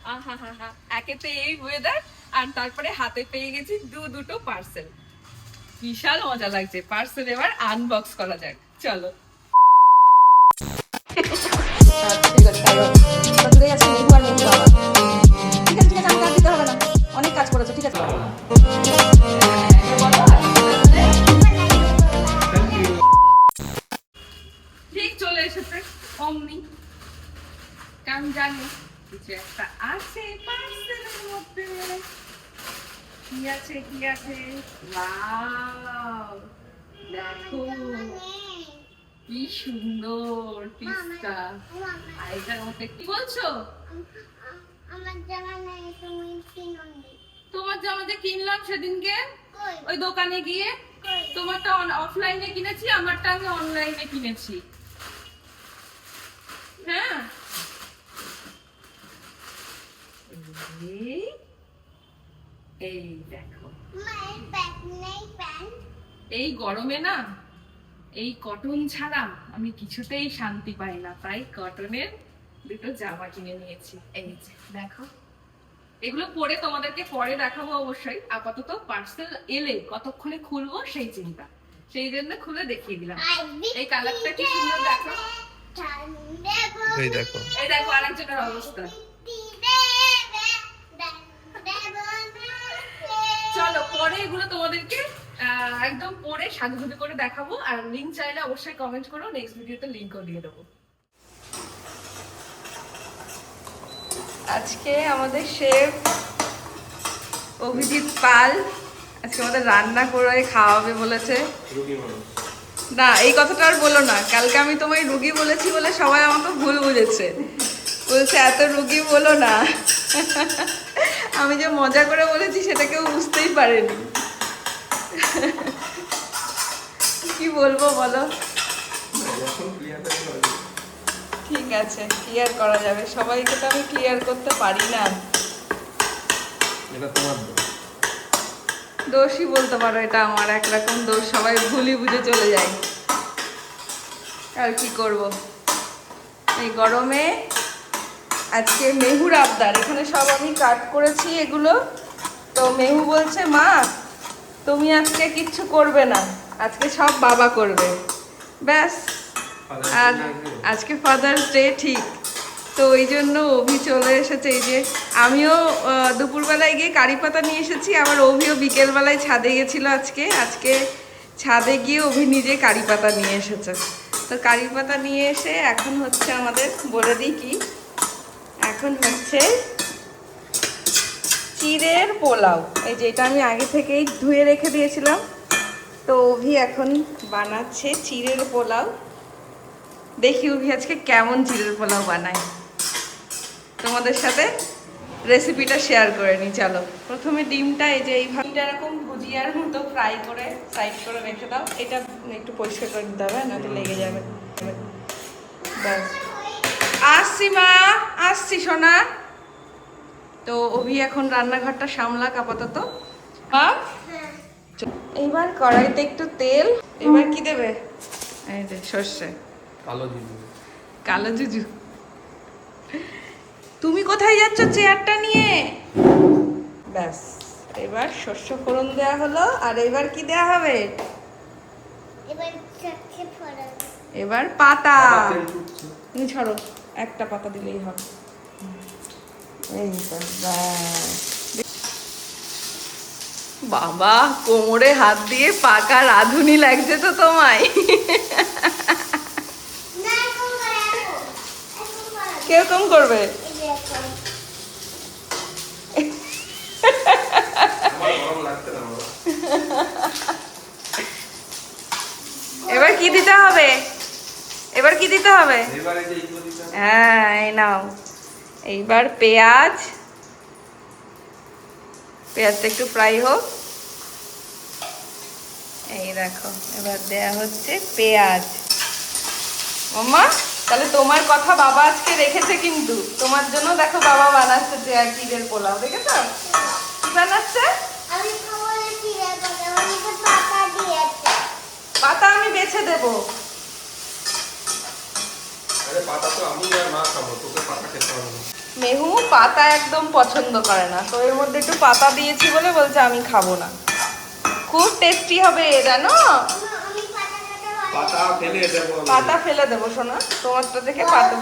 আহা হা হা, একেতে এই ওয়েদার আর তারপরে হাতে পেয়ে গেছি দুটো পার্সেল। বিশাল মজা লাগছে। পার্সেল এবার আনবক্স করা যাক, চলো। অনেক কাজ করেছো, ঠিক আছে। ঠিক চলে এসেছে অমনি। আমি জানি কিছু একটা আছে পার্সেলের মধ্যে। কি আছে কি আছে? ওয়াও, দেখো কি সুন্দর পিস্তা। আর এটার মধ্যে কি বলছো? আমার জামা নেই, তুমি কিনোনি। তোমার জামা যে কিনলাম সেদিনকে ওই দোকানে গিয়ে, তোমারটা অফলাইনে কিনেছি, আমারটা আমি অনলাইনে কিনেছি। হ্যাঁ, এই দেখো, এই গরমে না এই কটন ছাড়া আমি কিছুতেই শান্তি পাই না, তাই কটনের দুটো জামা কিনে নিয়েছি। এই যে দেখো, এগুলো পরে তোমাদেরকে পরে দেখাবো অবশ্যই। আপাতত পার্সেল এলে কতক্ষণে খুলবো সেই চিন্তা, সেই জন্য খুলে দেখিয়ে দিলাম। এই কালারটা কি সুন্দর, দেখো। এই দেখো, এই দেখো আরেকজনের অবস্থা। চলো পরে এগুলো তোমাদেরকে একদম পরে সাজুগুজু করে দেখাবো। আর লিংক চাইলে অবশ্যই কমেন্ট করো, নেক্সট ভিডিওতে লিংকও দিয়ে দেবো। আজকে আমাদের শেফ অভিজিৎ পাল আজকে আমাদের রান্না করে খাওয়াবে বলেছে। না, এই কথাটা আর বলো না, কালকে আমি তোমায় রুগী বলেছি বলে সবাই আমাকে ভুল বুঝেছে, বলছে এত রুগী বলো না। আমি যে মজা করে বলেছি সেটা কেউ বুঝতেই পারেনি। কি বলবো বলো? ঠিক আছে, ক্লিয়ার করা যাবে, সবাইকে তো আমি ক্লিয়ার করতে পারি না। এটা তোমার দোষই বলতে পারো, এটা আমার একরকম দোষ, সবাই ভুলই বুঝে চলে যায়। আর কি করব, এই গরমে আজকে মেহুর আবদার। এখানে সব আমি কাট করেছি এগুলো, তো মেহু বলছে মা তুমি আজকে কিচ্ছু করবে না, আজকে সব বাবা করবে, ব্যাস। আর আজকে ফাদার্স ডে, ঠিক, তো ওই জন্য অভি চলে এসেছে। এই যে আমিও দুপুরবেলায় গিয়ে কারি পাতা নিয়ে এসেছি, আবার অভিও বিকেলবেলায় ছাদে গেছিলো। আজকে ছাদে গিয়ে অভি নিজে কারি পাতা নিয়ে এসেছে। তো কারি পাতা নিয়ে এসে এখন হচ্ছে আমাদের, বলে দিই কি, এখন হচ্ছে চিড়ের পোলাও। এই যে এটা আমি আগে থেকেই ধুয়ে রেখে দিয়েছিলাম, তো অভি এখন বানাচ্ছে চিড়ের পোলাও। দেখি অভি আজকে কেমন চিড়ের পোলাও বানায়, তোমাদের সাথে রেসিপিটা শেয়ার করে নিই। চলো, প্রথমে ডিমটা এই যে এইভাবে এরকম ভুজিয়ার মতো ফ্রাই করে সাইড করে রেখে দাও। এটা একটু পরিষ্কার করে দিতে হবে, নয়তো লেগে যাবে। ব্যাস, আসছি মা, আসছি সোনা। তো অভি এখন রান্নাঘরটা সামলাক আপাতত। মা, এইবার কড়াইতে একটু তেল, এবার কি দেবে? এই যে সর্ষে, কালো জুজু। তুমি কোথায় যাচ্ছ চেয়ারটা নিয়ে? ব্যাস, এবার শস্য ফোড়ন দেওয়া হলো। আর এবার কি দেওয়া হবে? এবার পাতা। তুমি ছাড়ো, একটা পাতা দিলেই হবে। এই বাবা, কোমরে হাত দিয়ে পাকা রাঁধুনি লাগছে তো তোমায়। কিরকম করবে? এবার কি দিতে হবে? এবার কি দিতে হবে? হ্যাঁ, এই নাও। এইবার পেঁয়াজ, পেঁয়াজটা একটু ফ্রাই হোক। এই দেখো, এবার দেয়া হচ্ছে পেঁয়াজ। মাম্মা, তাহলে তোমার কথা বাবা আজকে রেখেছে, কিন্তু তোমার জন্য দেখো বাবা বানাচ্ছে চিড়ের পোলাও, দেখেছো কি বানাচ্ছে? পাতা আমি বেছে দেবো। পাতা তো আমি আর মা খাবো, তোকে পাতা খেতে হবে না। মেহু পাতা একদম পছন্দ করে না, তো এর মধ্যে একটু পাতা দিয়েছি বলে বলছে আমি খাবো না। খুব টেস্টি হবে জানো। আমি পাতা ফেলে দেবো আমি। পাতা ফেলে দেবো সোনা, তোমারটা থেকে পাতা,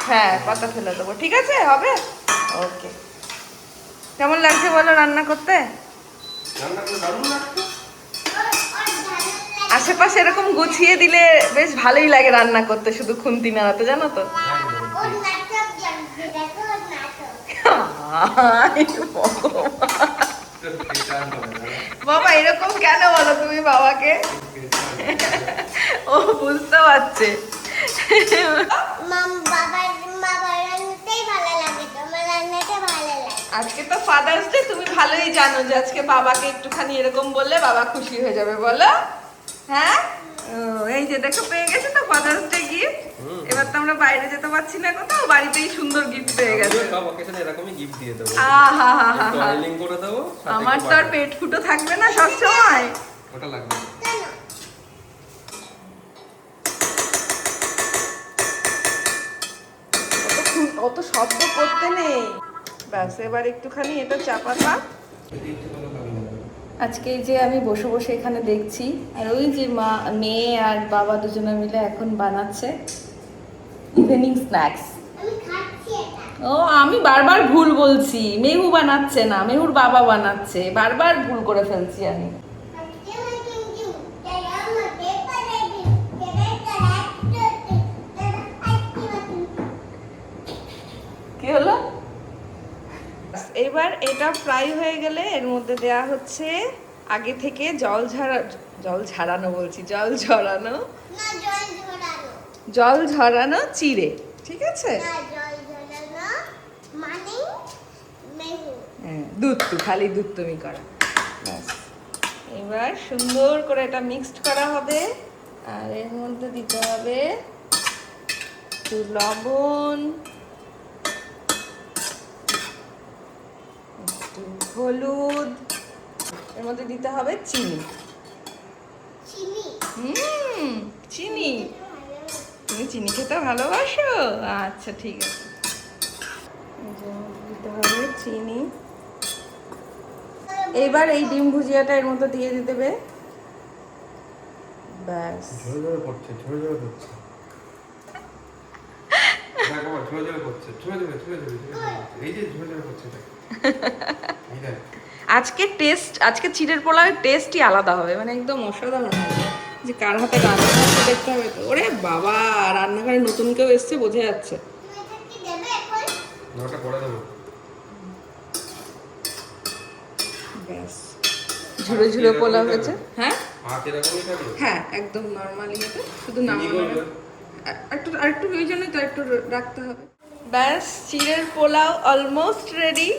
হ্যাঁ পাতা ফেলে দেবো, ঠিক আছে হবে। ওকে, কেমন লাগছে বলো রান্না করতে? রান্না করে দারুণ লাগছে। আশেপাশে এরকম গুছিয়ে দিলে বেশ ভালোই লাগে রান্না করতে, শুধু খুন্তি নাড়াতে, জানো তো। বাবা এরকম কেন বলো তুমি বাবাকে? ও বুঝতে পারছে। আজকে তো ফাদার্স ডে, তুমি ভালোই জানো যে আজকে বাবাকে একটুখানি এরকম বললে বাবা খুশি হয়ে যাবে, বলো। হ্যাঁ, এই যে দেখো পেয়ে গেছে তো ফাদার্স ডে গিফট। এবার তো আমরা বাইরে যেতে পারছি না কোথাও, বাড়িতেই সুন্দর গিফট পেয়ে গেছে। সব অকেশনে এরকমই গিফট দিয়ে দেবো। আহা, টয়লিং করে দেবো। আমার তো আর পেট ফুটো থাকবে না সব সময়। ওটা লাগবে। অত শব্দ করতে নেই, ব্যাস এবার একটুখানি এটা চাপাতা। আজকে এই যে আমি বসে বসে এখানে দেখছি, আর ওই যে মেয়ে আর বাবা দুজনে মিলে এখন বানাচ্ছে ইভিনিং স্ন্যাক্স। ও আমি বারবার ভুল বলছি, মেহু বানাচ্ছে না, মেহুর বাবা বানাচ্ছে, বারবার ভুল করে ফেলছি আমি। কি হলো? এবার এটা ফ্রাই হয়ে গেলে এর মধ্যে দেয়া হচ্ছে আগে থেকে জল ঝরানো চিড়ে, ঠিক আছে। হ্যাঁ, দুধ তো খালি দুধ তুমি করা, ব্যাস। এবার সুন্দর করে এটা মিক্সড করা হবে, আর এর মধ্যে দিতে হবে একটু লবণ, একটু হলুদ, এর মধ্যে দিতে হবে চিনি। চিনি, তুমি চিনি খেতে ভালোবাসো? আচ্ছা ঠিক আছে, দিতে হবে চিনি। এবার এই ডিম ভুজিয়াটা এর মধ্যে দিয়ে দেবে, ব্যাস। ঝরে ঝরে পড়ছে। দেখো ঝরে ঝরে পড়ছে। এই যে ঝরে ঝরে পড়ছে। আজকে চিড়ের পোলাওয়ের টেস্টই আলাদা হবে, মানে একদম অসাধারণ হবে। যে কার হাতে রান্না করতে দেখতে হবে তো। ওরে বাবা, রান্নাঘরে নতুন কেউ এসছে বোঝা যাচ্ছে। ওটা করে দেবো। ব্যাস, ঝুড়ো ঝুড়ো পোলাও হয়েছে। হ্যাঁ হ্যাঁ, একদম নর্মালি এটা, শুধু একটু ওই জন্যই তো একটু রাখতে হবে। ব্যাস, চিড়ের পোলাও অলমোস্ট রেডি।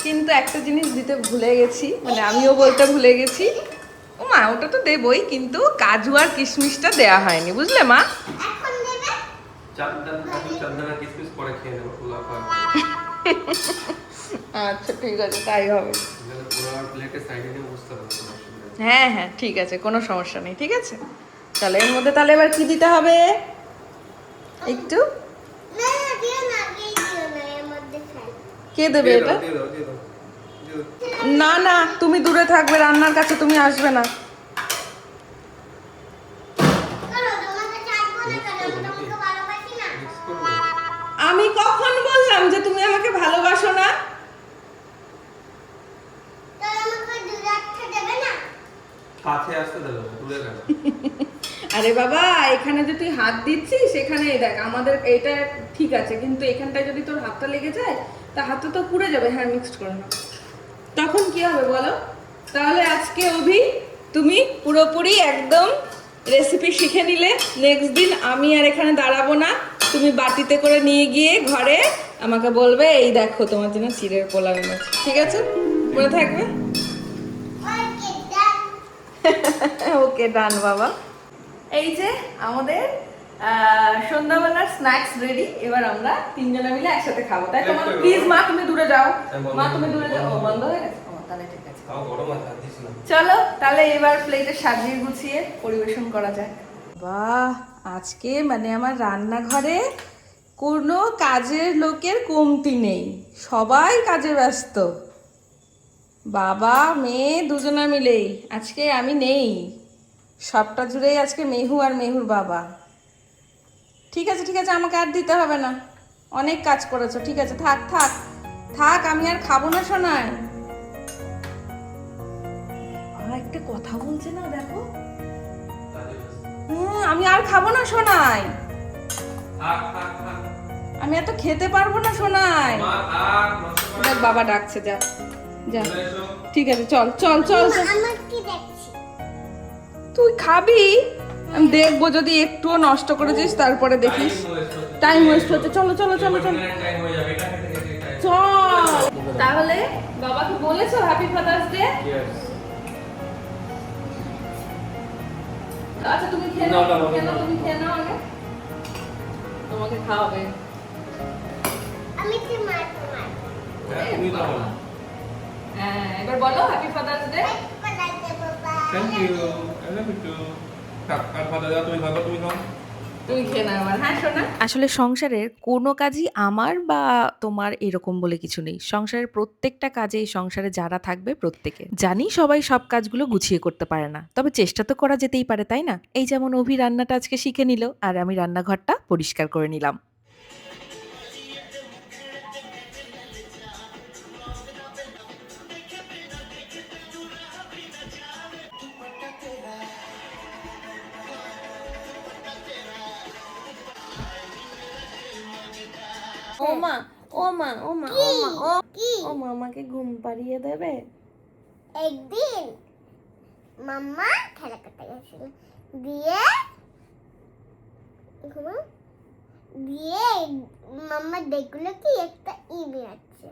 কিন্তু একটা জিনিস দিতে ভুলে গেছি, মানে আমিও বলতে ভুলে গেছি। ও মা, ওটা তো দেবই, কিন্তু কাজু আর কিশমিশটা দেয়া হয়নি, বুঝলে মা। আচ্ছা ঠিক আছে, তাই হবে। হ্যাঁ হ্যাঁ ঠিক আছে, কোনো সমস্যা নেই, ঠিক আছে। তাহলে এর মধ্যে তাহলে এবার কি দিতে হবে? একটু কে দেবে এটা? না না, তুমি দূরে থাকবে, রান্নার কাছে তুমি আসবে না। আমি কখন বললাম যে তুমি আমাকে ভালোবাসো না? আরে বাবা, এখানে যে তুই হাত দিচ্ছিস সেখানে দেখ, আমাদের এটা ঠিক আছে, কিন্তু এখানটায় যদি তোর হাতটা লেগে যায় তা হাতটা তো পুড়ে যাবে। হ্যাঁ, মিক্সড করে না, তখন কি হবে বলো? তাহলে আজকে অভি তুমি পুরোপুরি একদম রেসিপি শিখে নিলে, নেক্সট দিন আমি আর এখানে দাঁড়াবো না, তুমি বাটিতে করে নিয়ে গিয়ে ঘরে আমাকে বলবে এই দেখো তোমার জন্য চিড়ের পোলাও এনেছি, ঠিক আছে? মনে থাকবে? ওকে ডান বাবা। এই যে আমাদের সন্ধ্যাবেলার স্ন্যাক্স রেডি, এবার আমরা তিনজনে মিলে একসাথে খাবো, তাই তো? প্লিজ মা তুমি দূরে যাও, মা তুমি দূরে যাও। বন্ধ হয়ে গেছে? তাহলে ঠিক আছে, চলো তাহলে এবার প্লেটে সাজিয়ে গুছিয়ে পরিবেশন করা যায়। বাহ, আজকে মানে আমার রান্নাঘরে কোনো কাজের লোকের কমতি নেই, সবাই কাজে ব্যস্ত। বাবা মেয়ে দুজনা মিলেই, আজকে আমি নেই, সবটা জুড়েই আজকে মেহু আর মেহুর বাবা। ঠিক আছে ঠিক আছে, আমাকে আর দিতে হবে না, অনেক কাজ করেছো, ঠিক আছে থাক থাক থাক, আমি আর খাবো না শোনাই। আর একটা কথা বলছে না দেখো, আমি আর খাবো না শোনাই, থাক থাক থাক আমি এত খেতে পারবো না শোনাই। মা থাক, নষ্ট করো দেখ না। বাবা ডাকছে, যা যা, চলে এসো। ঠিক আছে চল চল চল চল। আমার কি দেখছি? তুই খাবি, আমি দেখবো যদি একটুও নষ্ট করেছিস তারপরে দেখিস। টাইম ওয়েস্ট হচ্ছে, চলো চলো চলো চলো টাইম হয়ে যাবে, এটা খেতে খেতে time। চল। তাহলে বাবাকে বলেছো হ্যাপি ফাদার্স ডে? Yes. আচ্ছা তুমি খেয়ে নাও, নাও, নাও, খেয়ে নাও, নাও। তুমি খেয়ে নাও আগে, তোমাকে খাওয়াবে। আমি কি মারবো? হ্যাঁ, তুমি দাও না। হ্যাঁ এবার বলো happy father's day. Thank you. I love you too. থাক, আর ভালো দাও, তুমি ভালো, তুমি খাও। তুমি খেয়ে নাও এবার, হ্যাঁ শোনা। আসলে সংসারের কোনো কাজই আমার বা তোমার এরকম বলে কিছু নেই। সংসারের প্রত্যেকটা কাজেই সংসারে যারা থাকবে প্রত্যেকে জানি সবাই সব কাজগুলো গুছিয়ে করতে পারে না, তবে চেষ্টা তো করা যেতেই পারে, তাই না? এই যেমন অভি রান্নাটা আজকে শিখে নিল আর আমি রান্নাঘরটা পরিষ্কার করে নিলাম। ও মা ও মা ও মা ও মা ও কি? ও মা, আমাকে ঘুম পাড়িয়ে দেবে? একদিন মাম্মা খেলা করতে গেছিল, দিয়ে ঘুমাও, দিয়ে মাম্মা দেখলো কি একটা ইমেল আছে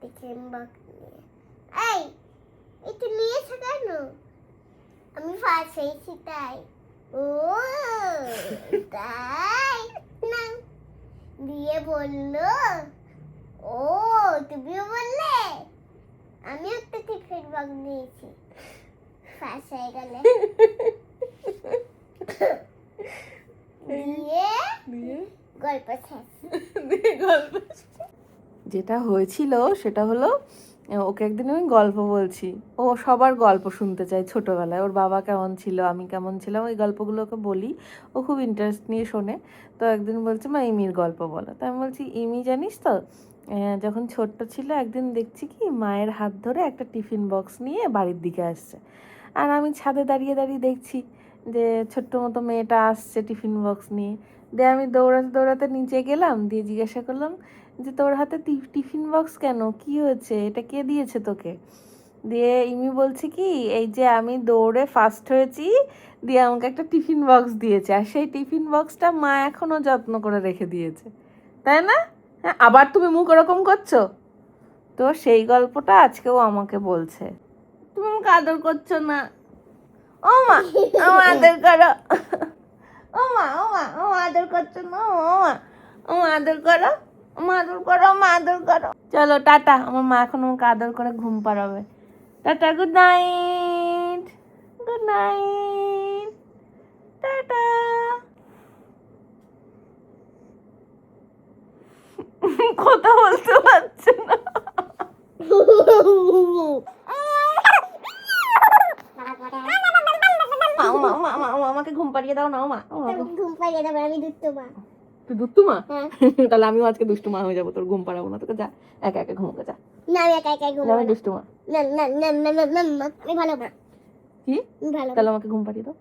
টিফিন বক্স নিয়ে। এই এটা নিয়েছো কেন? আমি ফার্স্ট হয়েছি তাই। ও তাই না, দিয়ে বললো ও তুমিও বললে, আমি একটা টিফিন বক্স নিয়েছি, ফার্স্ট হয়ে গেলে। দিয়ে গল্প শেষ। যেটা হয়েছিল সেটা হলো, ওকে একদিন আমি গল্প বলছি, ও সবার গল্প শুনতে চায় ছোটবেলায়, ওর বাবা কেমন ছিল আমি কেমন ছিলাম, ওই গল্পগুলো ওকে বলি, ও খুব ইন্টারেস্ট নিয়ে শোনে। তো একদিন বলছে মা ইমির গল্প বলো, তো আমি বলছি ইমি জানিস তো, যখন ছোট্ট ছিল একদিন দেখছি কি মায়ের হাত ধরে একটা টিফিন বক্স নিয়ে বাড়ির দিকে আসছে, আর আমি ছাদে দাঁড়িয়ে দাঁড়িয়ে দেখছি যে ছোট্ট মতো মেয়েটা আসছে টিফিন বক্স নিয়ে। দিয়ে আমি দৌড়াতে দৌড়াতে নিচে গেলাম, দিয়ে জিজ্ঞাসা করলাম যে তোর হাতে টিফিন বক্স কেন, কি হয়েছে, এটা কে দিয়েছে তোকে? দিয়ে ইমি বলছে কি এই যে আমি দৌড়ে ফার্স্ট হয়েছি, দিয়ে আমাকে একটা টিফিন বক্স দিয়েছে, আর সেই টিফিন বক্সটা মা এখনো যত্ন করে রেখে দিয়েছে, তাই না? হ্যাঁ, আবার তুমি মুখ ওরকম করছো। তো সেই গল্পটা আজকেও আমাকে বলছে, তুমি আমাকে আদর করছো না, ও মা আমার আদর করো, ও মা ও মা ও আদর করছো না, ও মা ও আদর করো, মা আদর করো, মা আদর করো। চলো টাটা, আমার মা এখন আমাকে আদর করে ঘুম পাড়াবে। Tata, good night, good night, tata. কথা বলতে পারছে না। আমাকে ঘুম পাড়িয়ে দাও না মা। ঘুম পাড়িয়ে দেবে, আমি দুধ মা। তুই দুষ্টু মা? হ্যাঁ। তাহলে আমিও আজকে দুষ্টু মা হয়ে যাবো, তোর ঘুম পাড়াবো না, তোকে যা একা একা ঘুমোকে যা। না আমি একা একাই ঘুমাবো আমি না। দুষ্টু মা। না না না না না না না, আমি ভালো মা, কি? আমি ভালো মা। তাহলে আমাকে ঘুম পাড়িয়ে দাও।